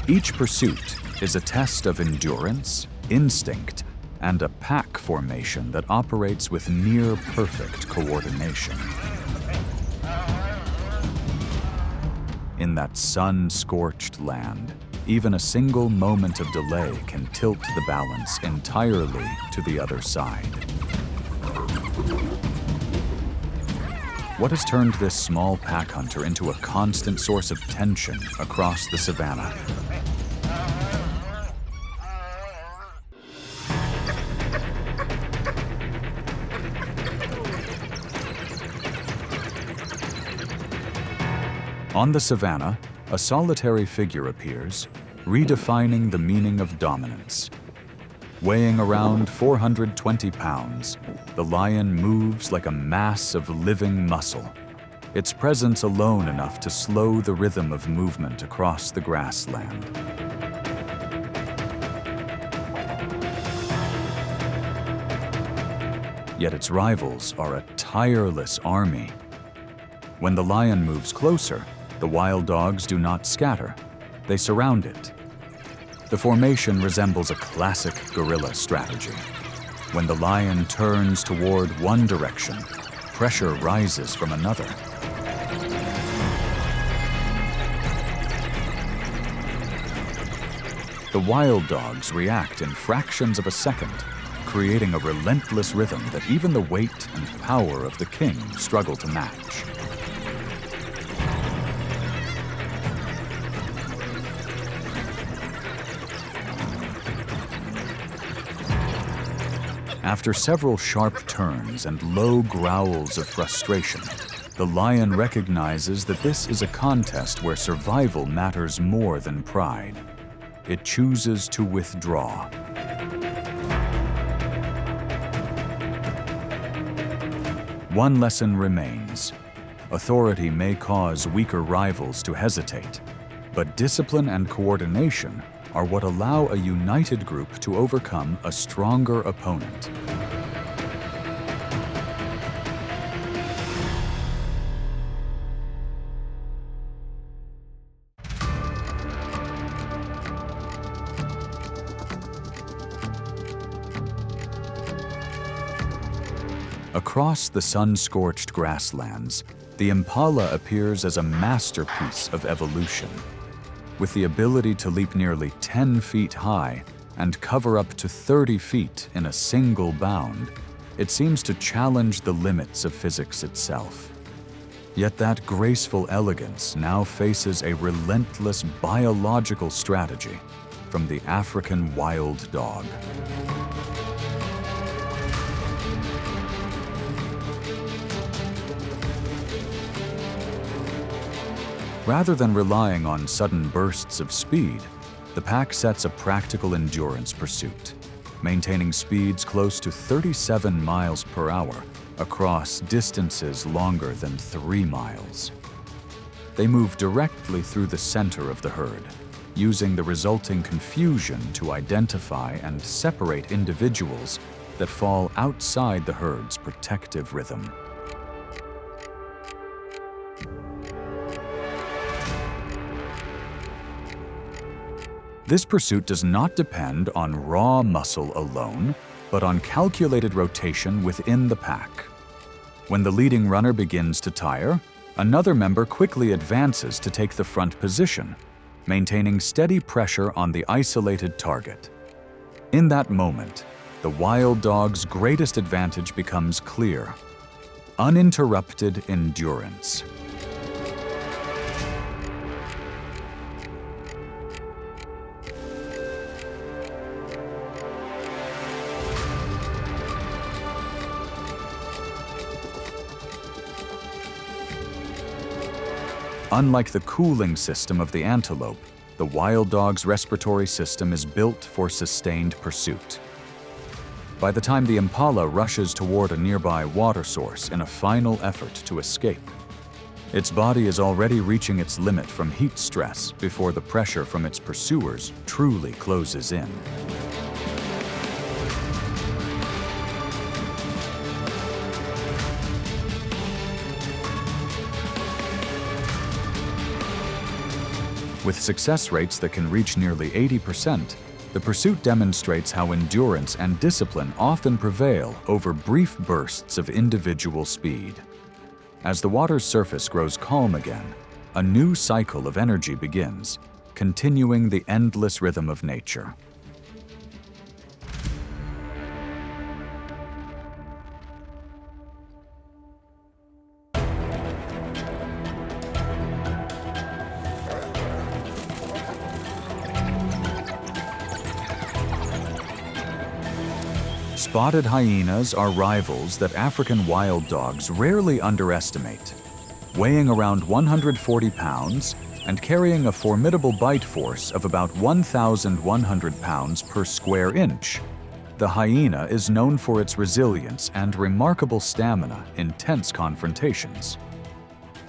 Each pursuit is a test of endurance, instinct, and a pack formation that operates with near-perfect coordination. In that sun-scorched land, even a single moment of delay can tilt the balance entirely to the other side. What has turned this small pack hunter into a constant source of tension across the savanna? On the savanna, a solitary figure appears, redefining the meaning of dominance. Weighing around 420 pounds, the lion moves like a mass of living muscle, its presence alone enough to slow the rhythm of movement across the grassland. Yet its rivals are a tireless army. When the lion moves closer, the wild dogs do not scatter, they surround it. The formation resembles a classic guerrilla strategy. When the lion turns toward one direction, pressure rises from another. The wild dogs react in fractions of a second, creating a relentless rhythm that even the weight and power of the king struggle to match. After several sharp turns and low growls of frustration, the lion recognizes that this is a contest where survival matters more than pride. It chooses to withdraw. One lesson remains. Authority may cause weaker rivals to hesitate, but discipline and coordination are what allow a united group to overcome a stronger opponent. Across the sun-scorched grasslands, the impala appears as a masterpiece of evolution. With the ability to leap nearly 10 feet high and cover up to 30 feet in a single bound, it seems to challenge the limits of physics itself. Yet that graceful elegance now faces a relentless biological strategy from the African wild dog. Rather than relying on sudden bursts of speed, the pack sets a practical endurance pursuit, maintaining speeds close to 37 miles per hour across distances longer than 3 miles. They move directly through the center of the herd, using the resulting confusion to identify and separate individuals that fall outside the herd's protective rhythm. This pursuit does not depend on raw muscle alone, but on calculated rotation within the pack. When the leading runner begins to tire, another member quickly advances to take the front position, maintaining steady pressure on the isolated target. In that moment, the wild dog's greatest advantage becomes clear: uninterrupted endurance. Unlike the cooling system of the antelope, the wild dog's respiratory system is built for sustained pursuit. By the time the impala rushes toward a nearby water source in a final effort to escape, its body is already reaching its limit from heat stress before the pressure from its pursuers truly closes in. With success rates that can reach nearly 80%, the pursuit demonstrates how endurance and discipline often prevail over brief bursts of individual speed. As the water's surface grows calm again, a new cycle of energy begins, continuing the endless rhythm of nature. Spotted hyenas are rivals that African wild dogs rarely underestimate. Weighing around 140 pounds and carrying a formidable bite force of about 1,100 pounds per square inch, the hyena is known for its resilience and remarkable stamina in tense confrontations.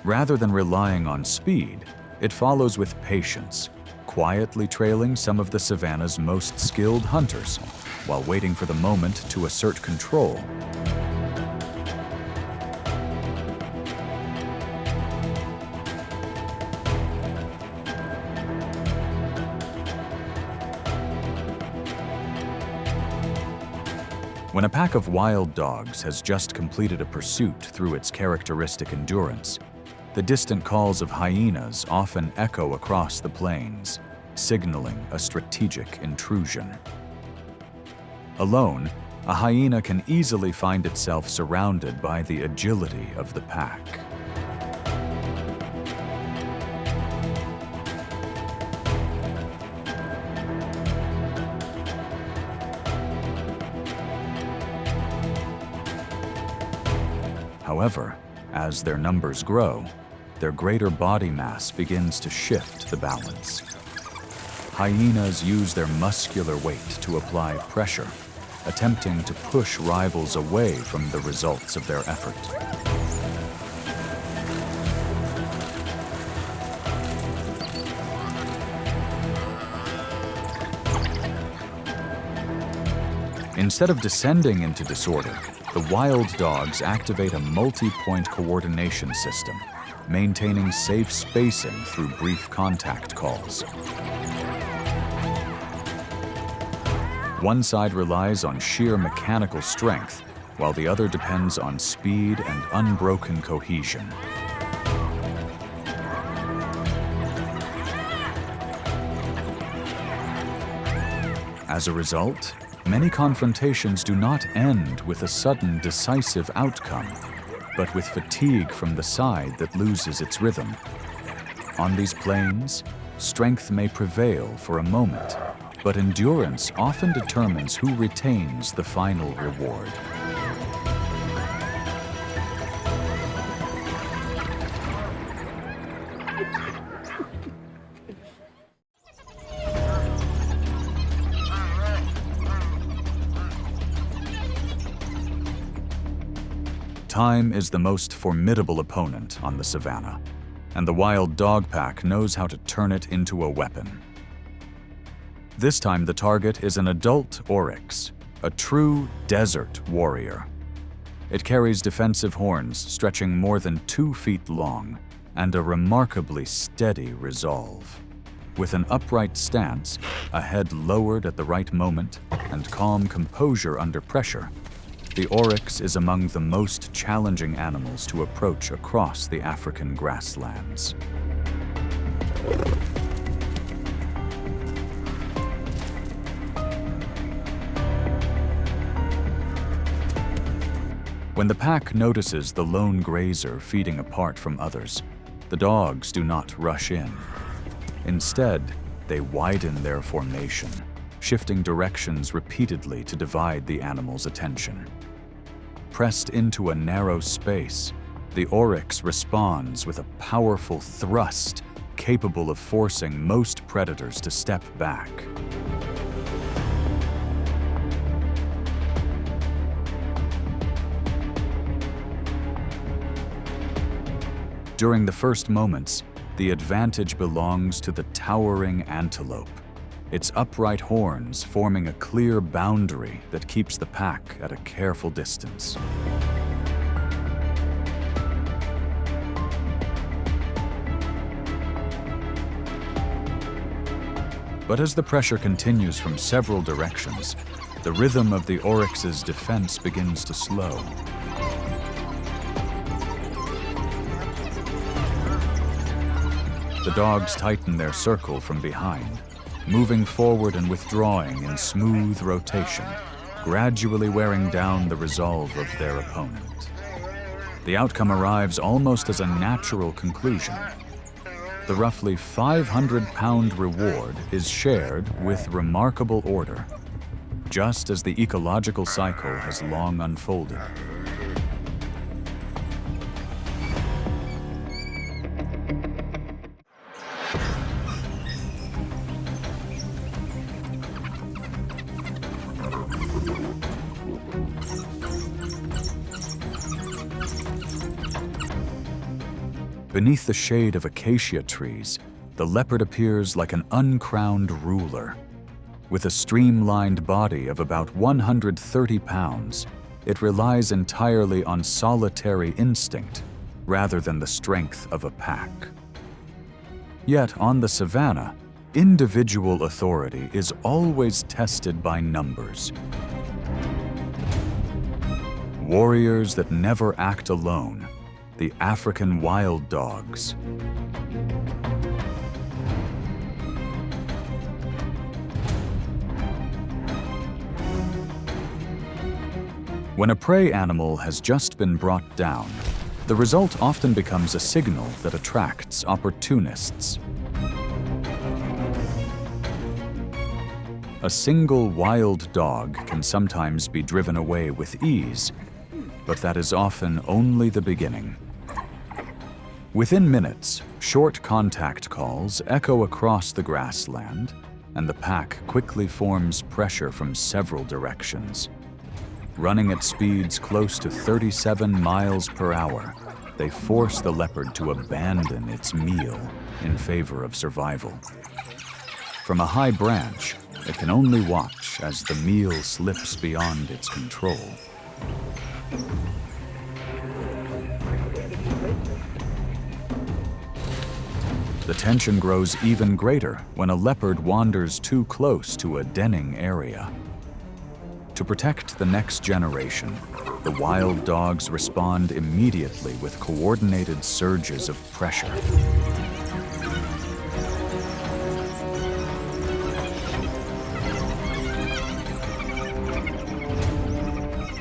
Rather than relying on speed, it follows with patience, quietly trailing some of the savanna's most skilled hunters, while waiting for the moment to assert control. When a pack of wild dogs has just completed a pursuit through its characteristic endurance, the distant calls of hyenas often echo across the plains, signaling a strategic intrusion. Alone, a hyena can easily find itself surrounded by the agility of the pack. However, as their numbers grow, their greater body mass begins to shift the balance. Hyenas use their muscular weight to apply pressure, attempting to push rivals away from the results of their effort. Instead of descending into disorder, the wild dogs activate a multi-point coordination system, maintaining safe spacing through brief contact calls. One side relies on sheer mechanical strength, while the other depends on speed and unbroken cohesion. As a result, many confrontations do not end with a sudden, decisive outcome, but with fatigue from the side that loses its rhythm. On these plains, strength may prevail for a moment, but endurance often determines who retains the final reward. Time is the most formidable opponent on the savanna, and the wild dog pack knows how to turn it into a weapon. This time the target is an adult oryx, a true desert warrior. It carries defensive horns stretching more than 2 feet long and a remarkably steady resolve. With an upright stance, a head lowered at the right moment, and calm composure under pressure, the oryx is among the most challenging animals to approach across the African grasslands. When the pack notices the lone grazer feeding apart from others, the dogs do not rush in. Instead, they widen their formation, shifting directions repeatedly to divide the animal's attention. Pressed into a narrow space, the oryx responds with a powerful thrust capable of forcing most predators to step back. During the first moments, the advantage belongs to the towering antelope, its upright horns forming a clear boundary that keeps the pack at a careful distance. But as the pressure continues from several directions, the rhythm of the oryx's defense begins to slow. The dogs tighten their circle from behind, moving forward and withdrawing in smooth rotation, gradually wearing down the resolve of their opponent. The outcome arrives almost as a natural conclusion. The roughly 500-pound reward is shared with remarkable order, just as the ecological cycle has long unfolded. Beneath the shade of acacia trees, the leopard appears like an uncrowned ruler. With a streamlined body of about 130 pounds, it relies entirely on solitary instinct rather than the strength of a pack. Yet on the savanna, individual authority is always tested by numbers. Warriors that never act alone, the African wild dogs. When a prey animal has just been brought down, the result often becomes a signal that attracts opportunists. A single wild dog can sometimes be driven away with ease, but that is often only the beginning. Within minutes, short contact calls echo across the grassland, and the pack quickly forms pressure from several directions. Running at speeds close to 37 miles per hour, they force the leopard to abandon its meal in favor of survival. From a high branch, it can only watch as the meal slips beyond its control. The tension grows even greater when a leopard wanders too close to a denning area. To protect the next generation, the wild dogs respond immediately with coordinated surges of pressure.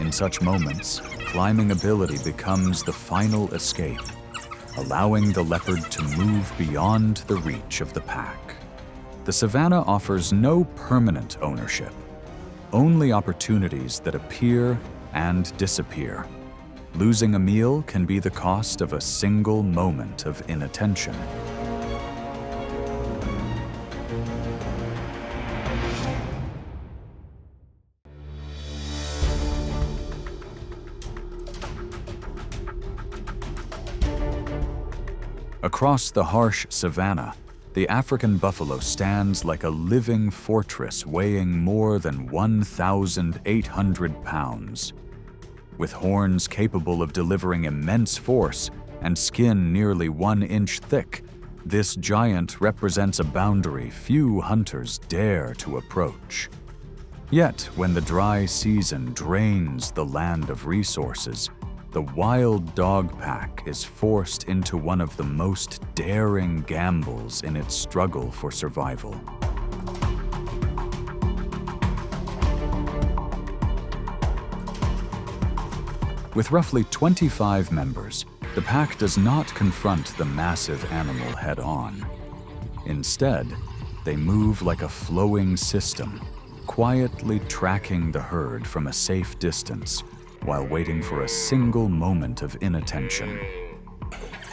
In such moments, climbing ability becomes the final escape, allowing the leopard to move beyond the reach of the pack. The savanna offers no permanent ownership, only opportunities that appear and disappear. Losing a meal can be the cost of a single moment of inattention. Across the harsh savanna, the African buffalo stands like a living fortress weighing more than 1,800 pounds. With horns capable of delivering immense force and skin nearly 1 inch thick, this giant represents a boundary few hunters dare to approach. Yet, when the dry season drains the land of resources, the wild dog pack is forced into one of the most daring gambles in its struggle for survival. With roughly 25 members, the pack does not confront the massive animal head-on. Instead, they move like a flowing system, quietly tracking the herd from a safe distance, while waiting for a single moment of inattention.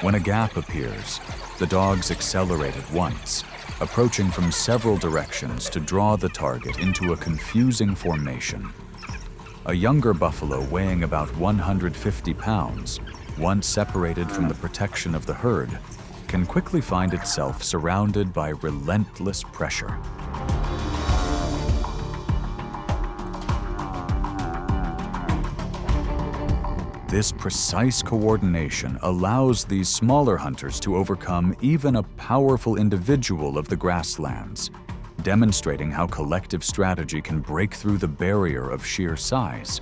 When a gap appears, the dogs accelerate at once, approaching from several directions to draw the target into a confusing formation. A younger buffalo weighing about 150 pounds, once separated from the protection of the herd, can quickly find itself surrounded by relentless pressure. This precise coordination allows these smaller hunters to overcome even a powerful individual of the grasslands, demonstrating how collective strategy can break through the barrier of sheer size.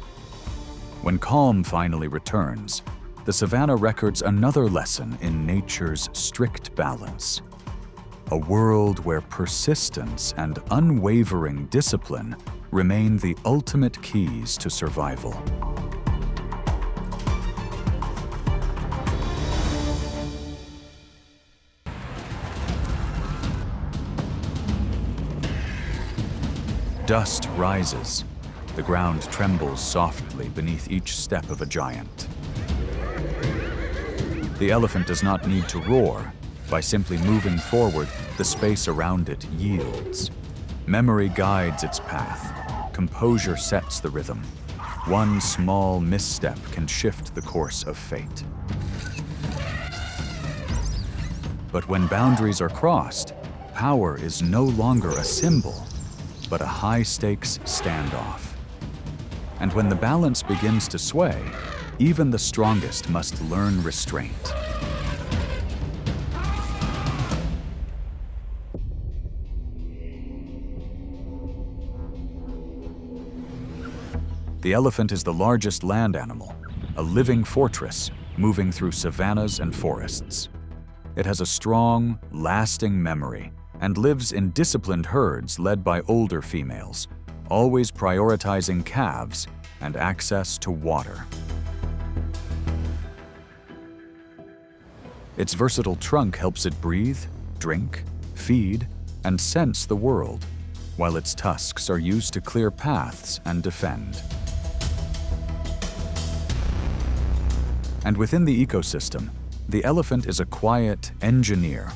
When calm finally returns, the savanna records another lesson in nature's strict balance. A world where persistence and unwavering discipline remain the ultimate keys to survival. Dust rises. The ground trembles softly beneath each step of a giant. The elephant does not need to roar. By simply moving forward, the space around it yields. Memory guides its path. Composure sets the rhythm. One small misstep can shift the course of fate. But when boundaries are crossed, power is no longer a symbol, but a high-stakes standoff. And when the balance begins to sway, even the strongest must learn restraint. The elephant is the largest land animal, a living fortress moving through savannas and forests. It has a strong, lasting memory and lives in disciplined herds led by older females, always prioritizing calves and access to water. Its versatile trunk helps it breathe, drink, feed, and sense the world, while its tusks are used to clear paths and defend. And within the ecosystem, the elephant is a quiet engineer,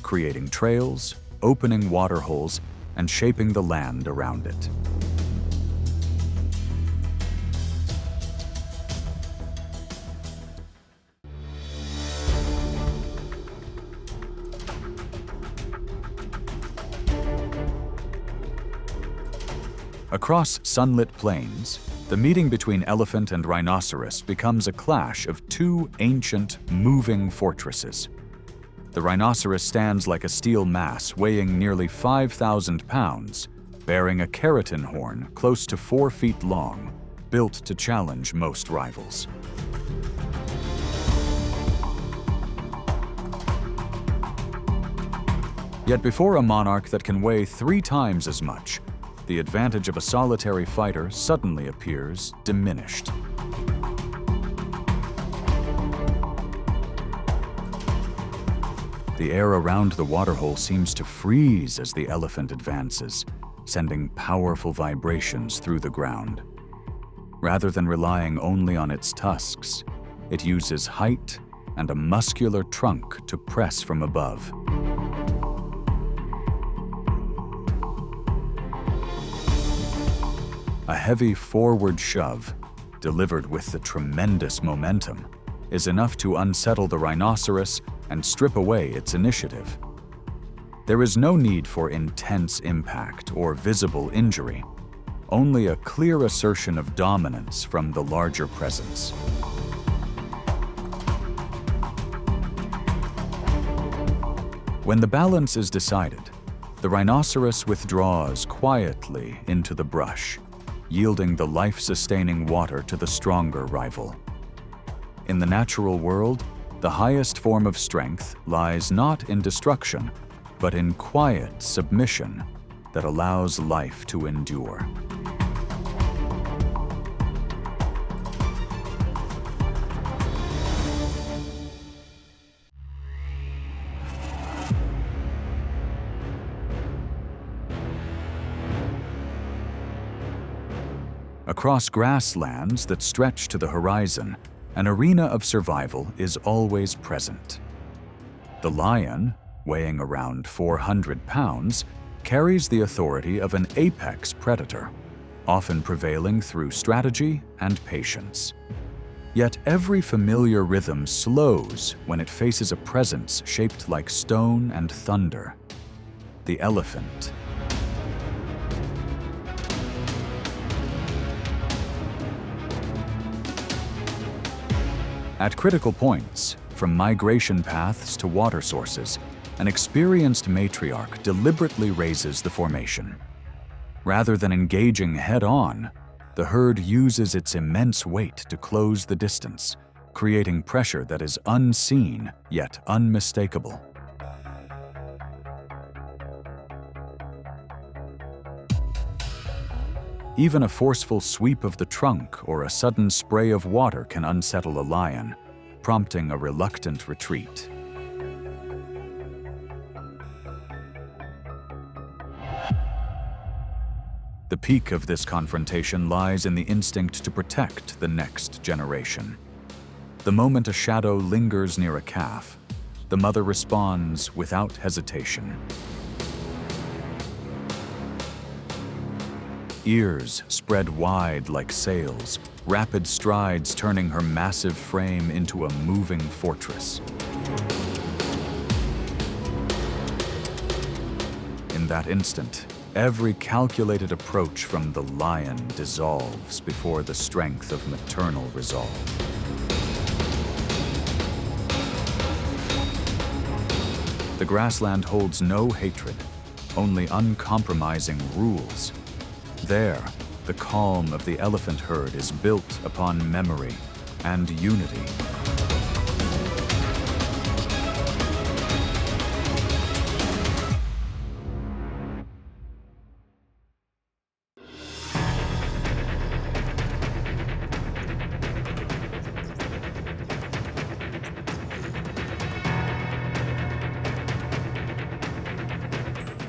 creating trails, opening water holes, and shaping the land around it. Across sunlit plains, the meeting between elephant and rhinoceros becomes a clash of two ancient, moving fortresses. The rhinoceros stands like a steel mass weighing nearly 5,000 pounds, bearing a keratin horn close to 4 feet long, built to challenge most rivals. Yet before a monarch that can weigh 3 times as much, the advantage of a solitary fighter suddenly appears diminished. The air around the waterhole seems to freeze as the elephant advances, sending powerful vibrations through the ground. Rather than relying only on its tusks, it uses height and a muscular trunk to press from above. A heavy forward shove, delivered with the tremendous momentum, is enough to unsettle the rhinoceros and strip away its initiative. There is no need for intense impact or visible injury, only a clear assertion of dominance from the larger presence. When the balance is decided, the rhinoceros withdraws quietly into the brush, yielding the life-sustaining water to the stronger rival. In the natural world, the highest form of strength lies not in destruction, but in quiet submission that allows life to endure. Across grasslands that stretch to the horizon, an arena of survival is always present. The lion, weighing around 400 pounds, carries the authority of an apex predator, often prevailing through strategy and patience. Yet every familiar rhythm slows when it faces a presence shaped like stone and thunder: the elephant. At critical points, From migration paths to water sources, an experienced matriarch deliberately raises the formation. Rather than engaging head-on, the herd uses its immense weight to close the distance, creating pressure that is unseen yet unmistakable. Even a forceful sweep of the trunk or a sudden spray of water can unsettle a lion, prompting a reluctant retreat. The peak of this confrontation lies in the instinct to protect the next generation. The moment a shadow lingers near a calf, the mother responds without hesitation. Ears spread wide like sails, rapid strides turning her massive frame into a moving fortress. In that instant, every calculated approach from the lion dissolves before the strength of maternal resolve. The grassland holds no hatred, only uncompromising rules. There, the calm of the elephant herd is built upon memory and unity.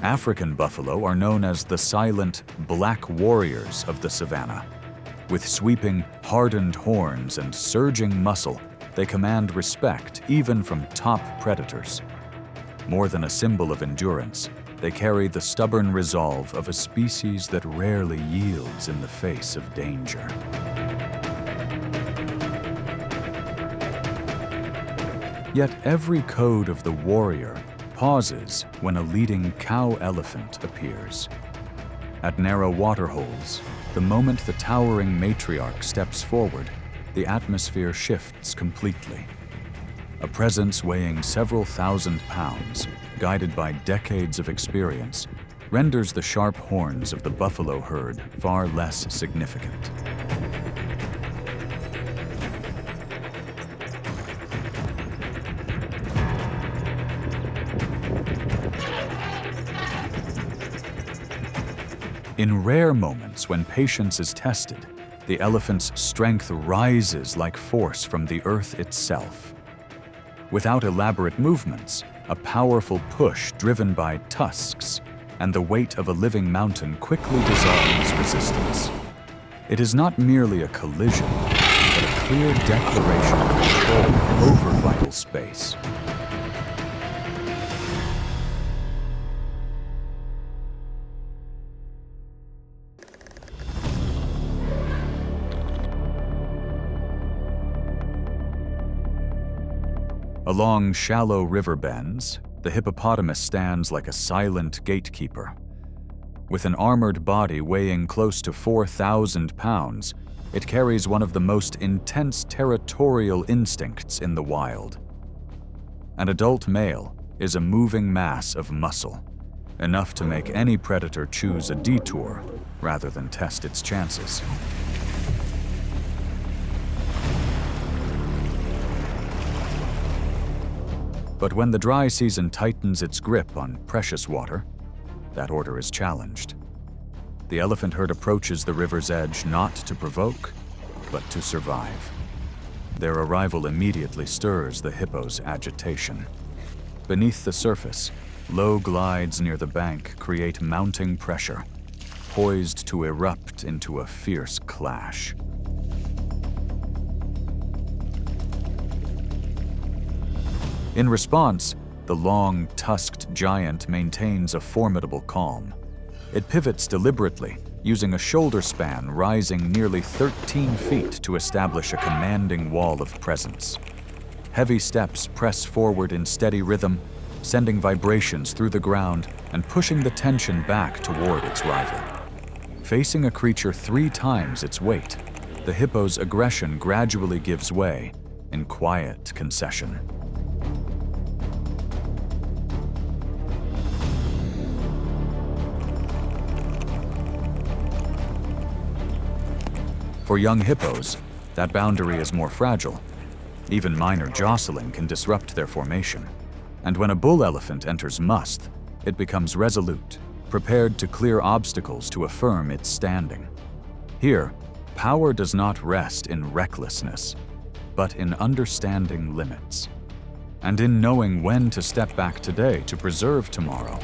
African buffalo are known as the silent, black warriors of the savanna. With sweeping, hardened horns and surging muscle, they command respect even from top predators. More than a symbol of endurance, they carry the stubborn resolve of a species that rarely yields in the face of danger. Yet every code of the warrior pauses when a leading cow elephant appears. At narrow waterholes, the moment the towering matriarch steps forward, the atmosphere shifts completely. A presence weighing several thousand pounds, guided by decades of experience, renders the sharp horns of the buffalo herd far less significant. In rare moments when patience is tested, the elephant's strength rises like force from the earth itself. Without elaborate movements, a powerful push driven by tusks and the weight of a living mountain quickly dissolves resistance. It is not merely a collision, but a clear declaration of control over vital space. Along shallow river bends, the hippopotamus stands like a silent gatekeeper. With an armored body weighing close to 4,000 pounds, it carries one of the most intense territorial instincts in the wild. An adult male is a moving mass of muscle, enough to make any predator choose a detour rather than test its chances. But when the dry season tightens its grip on precious water, that order is challenged. The elephant herd approaches the river's edge not to provoke, but to survive. Their arrival immediately stirs the hippo's agitation. Beneath the surface, low glides near the bank create mounting pressure, poised to erupt into a fierce clash. In response, the long, tusked giant maintains a formidable calm. It pivots deliberately, using a shoulder span rising nearly 13 feet to establish a commanding wall of presence. Heavy steps press forward in steady rhythm, sending vibrations through the ground and pushing the tension back toward its rival. Facing a creature 3 times its weight, the hippo's aggression gradually gives way, in quiet concession. For young hippos, that boundary is more fragile. Even minor jostling can disrupt their formation. And when a bull elephant enters musth, it becomes resolute, prepared to clear obstacles to affirm its standing. Here, power does not rest in recklessness, but in understanding limits, and in knowing when to step back today to preserve tomorrow.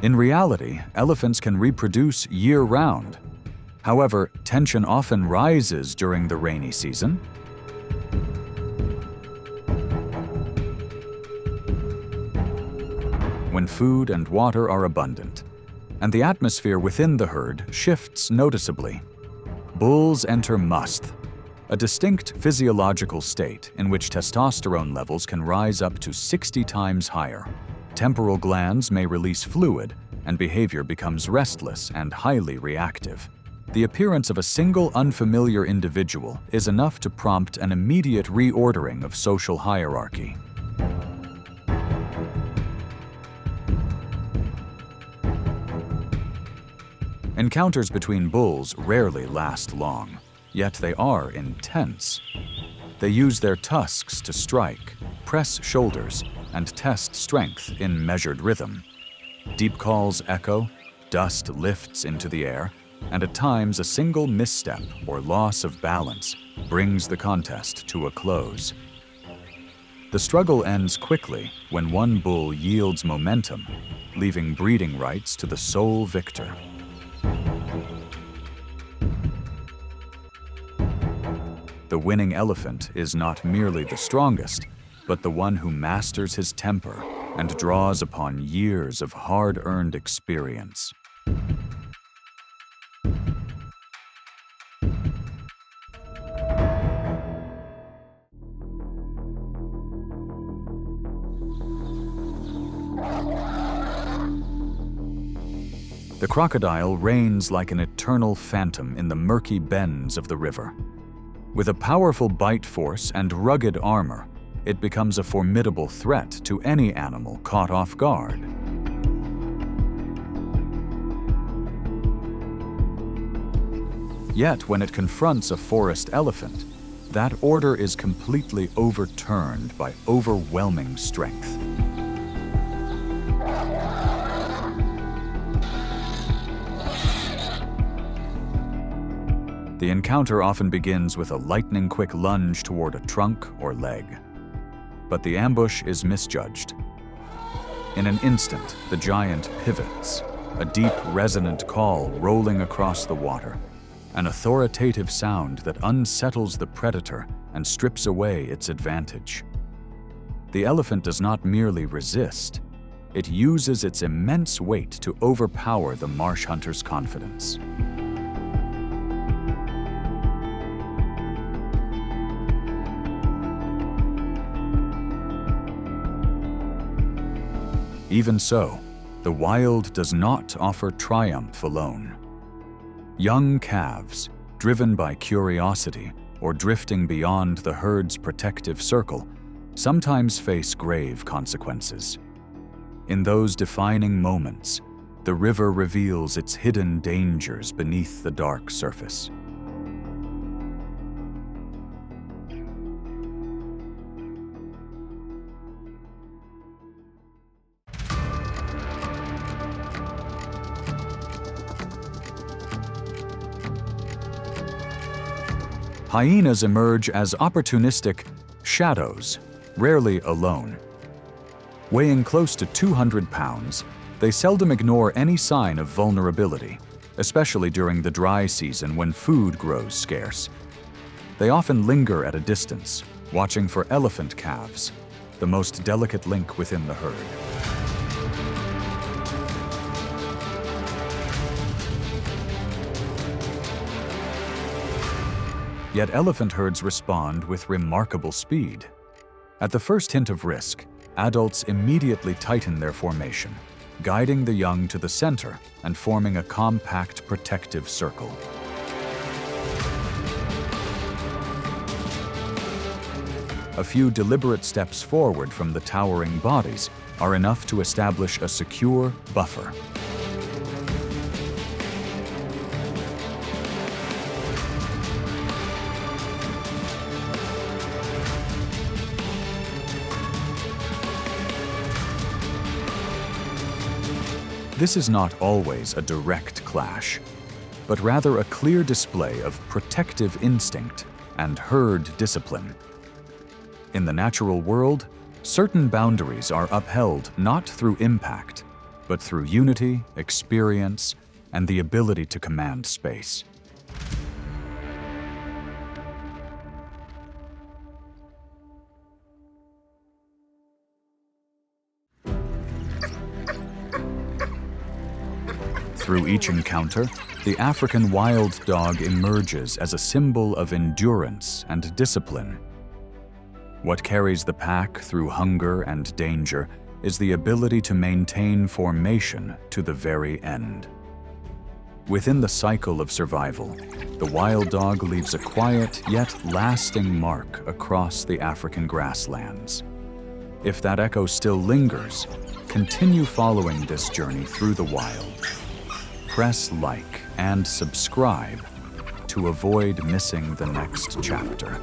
In reality, elephants can reproduce year-round. However, tension often rises during the rainy season. When food and water are abundant, and the atmosphere within the herd shifts noticeably. Bulls enter musth, a distinct physiological state in which testosterone levels can rise up to 60 times higher. Temporal glands may release fluid, and behavior becomes restless and highly reactive. The appearance of a single unfamiliar individual is enough to prompt an immediate reordering of social hierarchy. Encounters between bulls rarely last long, yet they are intense. They use their tusks to strike, press shoulders, and test strength in measured rhythm. Deep calls echo, dust lifts into the air, and at times a single misstep or loss of balance brings the contest to a close. The struggle ends quickly when one bull yields momentum, leaving breeding rights to the sole victor. The winning elephant is not merely the strongest, but the one who masters his temper and draws upon years of hard-earned experience. The crocodile reigns like an eternal phantom in the murky bends of the river. With a powerful bite force and rugged armor, it becomes a formidable threat to any animal caught off guard. Yet, when it confronts a forest elephant, that order is completely overturned by overwhelming strength. The encounter often begins with a lightning-quick lunge toward a trunk or leg. But the ambush is misjudged. In an instant, the giant pivots, a deep, resonant call rolling across the water, an authoritative sound that unsettles the predator and strips away its advantage. The elephant does not merely resist, it uses its immense weight to overpower the marsh hunter's confidence. Even so, the wild does not offer triumph alone. Young calves, driven by curiosity or drifting beyond the herd's protective circle, sometimes face grave consequences. In those defining moments, the river reveals its hidden dangers beneath the dark surface. Hyenas emerge as opportunistic shadows, rarely alone. Weighing close to 200 pounds, they seldom ignore any sign of vulnerability, especially during the dry season when food grows scarce. They often linger at a distance, watching for elephant calves, the most delicate link within the herd. Yet elephant herds respond with remarkable speed. At the first hint of risk, adults immediately tighten their formation, guiding the young to the center and forming a compact protective circle. A few deliberate steps forward from the towering bodies are enough to establish a secure buffer. This is not always a direct clash, but rather a clear display of protective instinct and herd discipline. In the natural world, certain boundaries are upheld not through impact, but through unity, experience, and the ability to command space. Through each encounter, the African wild dog emerges as a symbol of endurance and discipline. What carries the pack through hunger and danger is the ability to maintain formation to the very end. Within the cycle of survival, the wild dog leaves a quiet yet lasting mark across the African grasslands. If that echo still lingers, continue following this journey through the wild. Press like and subscribe to avoid missing the next chapter.